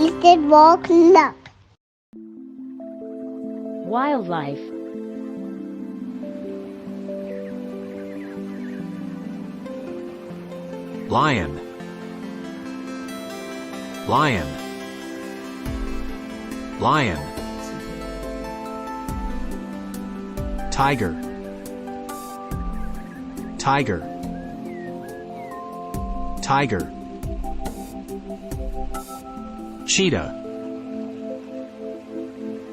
Listed walk luck. Wildlife. Lion. Lion. Lion. Tiger. Tiger. Tiger. Cheetah.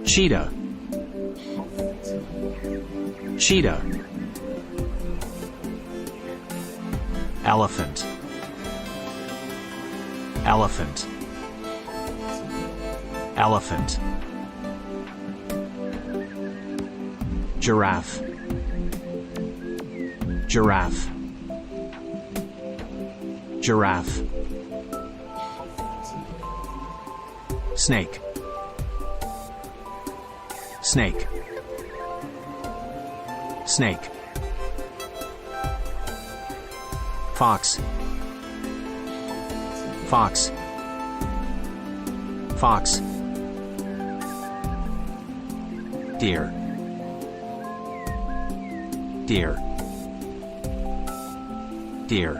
Cheetah. Cheetah. Elephant. Elephant. Elephant. Giraffe. Giraffe. Giraffe. Snake. Snake. Snake. Fox. Fox. Fox. Deer. Deer. Deer.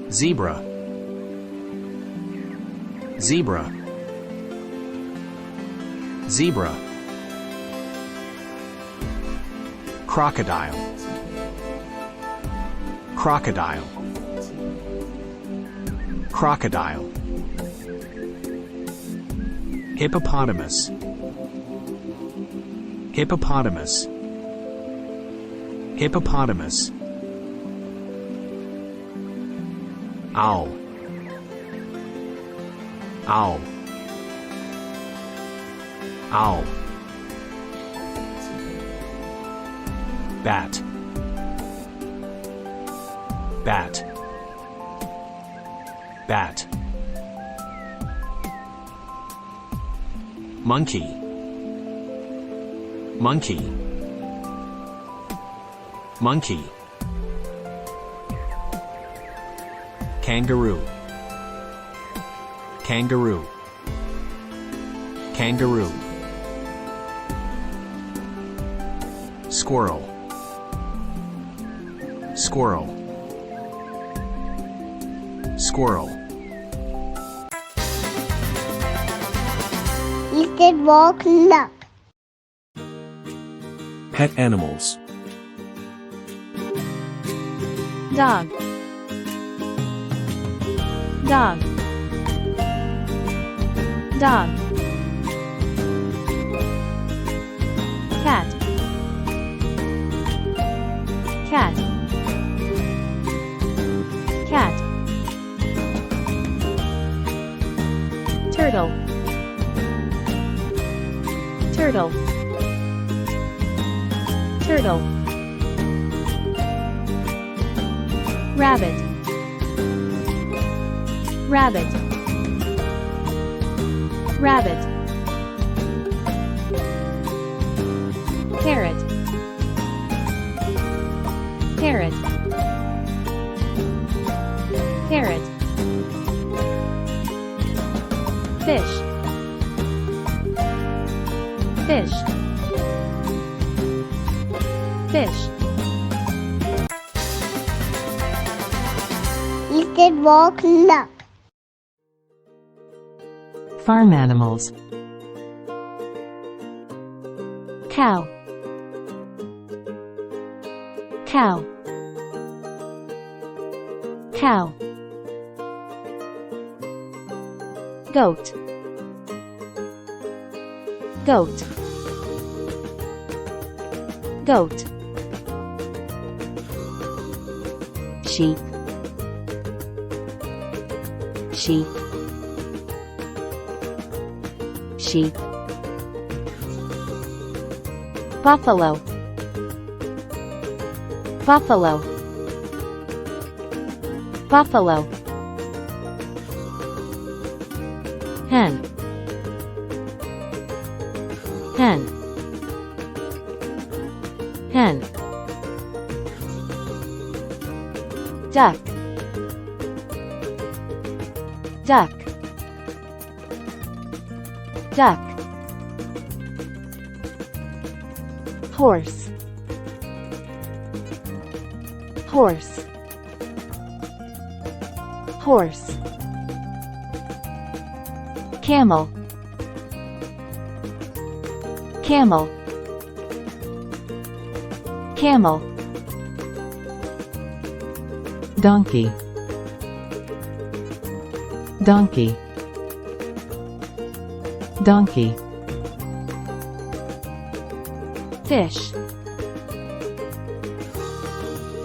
Zebra. Zebra. Zebra. Crocodile. Crocodile. Crocodile. Hippopotamus. Hippopotamus. Hippopotamus. Owl. Owl. Owl. Bat. Bat. Bat. Monkey. Monkey. Monkey. Kangaroo. Kangaroo. Kangaroo. Squirrel. Squirrel. Squirrel. Listed walk luck. Pet animals. Dog. Dog. Dog. Cat. Cat. Cat. Turtle. Turtle. Turtle. Rabbit. Rabbit. Rabbit. Parrot. Parrot. Parrot. Fish. Fish. Fish. Listed walk luck. Farm animals. Cow. Cow. Cow. Goat. Goat. Goat. Sheep. Sheep. Sheep. Buffalo. Buffalo. Buffalo. Hen. Hen. Hen. Duck. duck, duck, horse, horse, horse, camel, camel, camel, donkey, donkey, donkey, fish,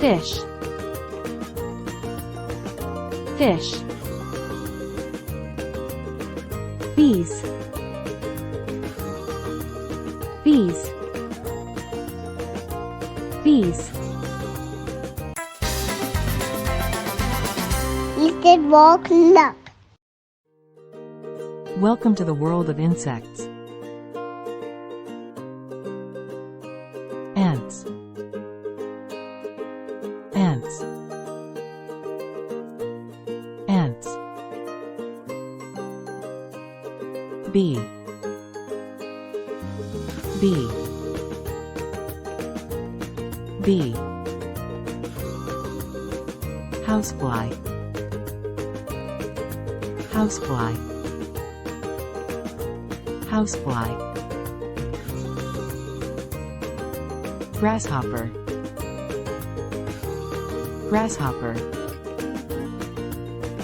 fish, fish, bees, bees, bees, Lizard walk luck. welcome to the world of insects. Ants, ants, ants, bee, bee, bee, housefly, housefly, housefly, grasshopper, grasshopper,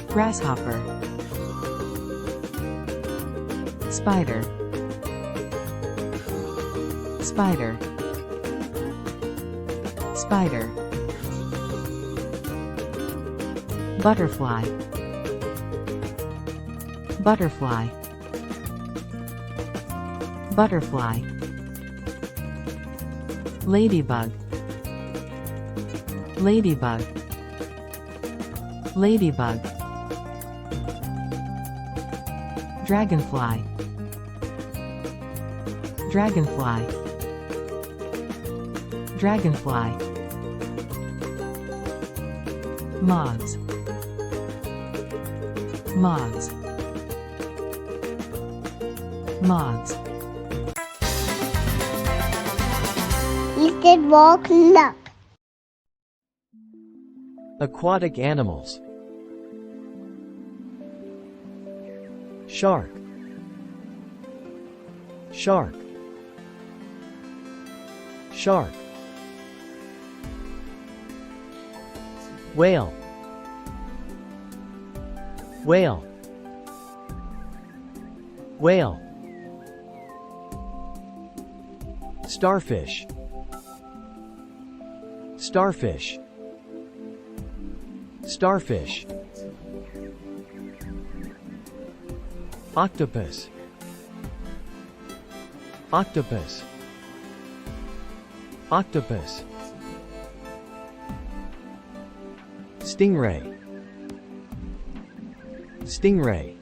grasshopper, spider, spider, spider, butterfly, butterfly, butterfly, ladybug, ladybug, ladybug, dragonfly, dragonfly, dragonfly, moths, moths, moths, Lizard walk luck. Aquatic animals. Shark, shark, shark, whale, whale, whale, starfish, starfish, starfish, octopus, octopus, octopus, stingray, stingray,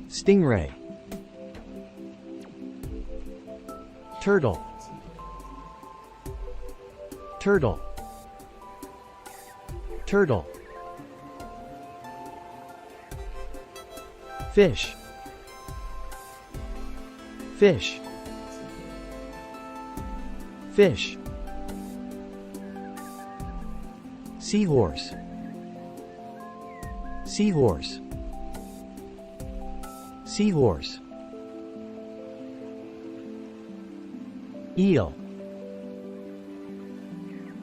stingray, turtle, turtle, turtle, fish, fish, fish, seahorse, seahorse, seahorse, eel,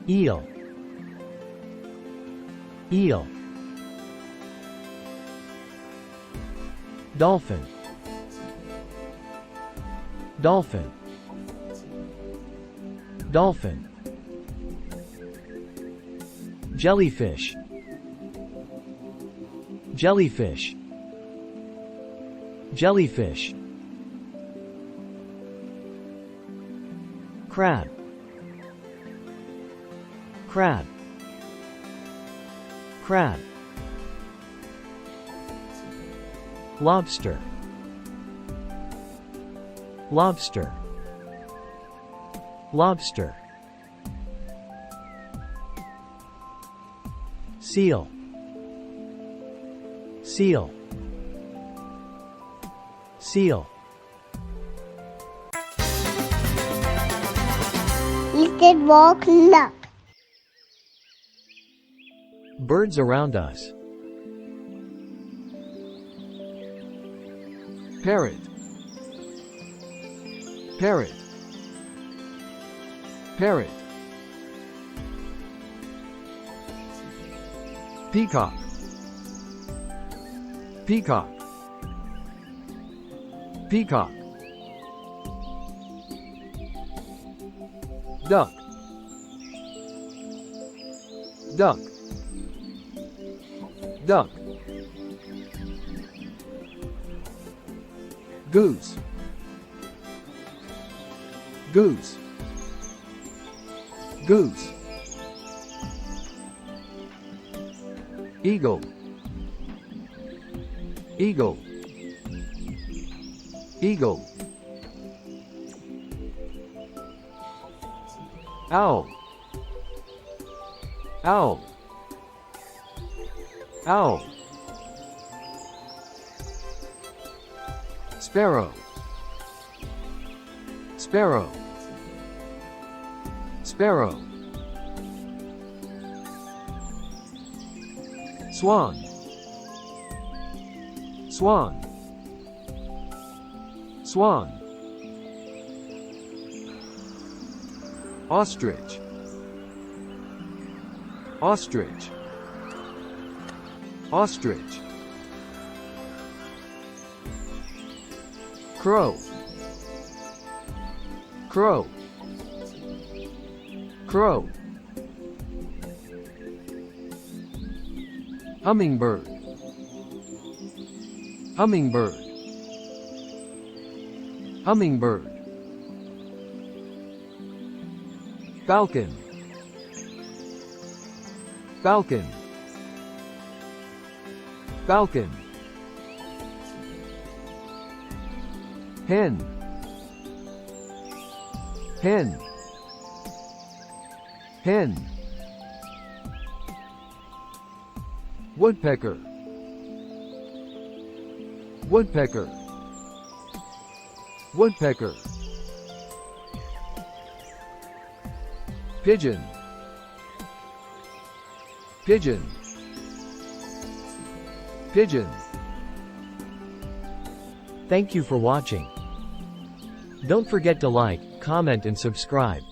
eel, eel, dolphin, dolphin, dolphin, jellyfish, jellyfish, jellyfish, crab, crab, crab, lobster, lobster, lobster, seal, Seal. Seal. Little walk duck. Birds around us. Parrot. Parrot. Parrot. Peacock. Peacock. Peacock. Duck. Duck. Duck. Goose. Goose. Goose. Eagle. Eagle. Eagle. Owl. Owl. Owl. Sparrow. Sparrow. Sparrow. Swan. Swan. Swan. Ostrich. Ostrich. Ostrich. Crow. Crow. Crow. Hummingbird. Hummingbird. Hummingbird. Falcon. Falcon. Falcon. Hen. Hen. Hen. Woodpecker. Woodpecker. Woodpecker. Pigeon. Pigeon. Pigeon. Thank you for watching. Don't forget to like, comment and subscribe.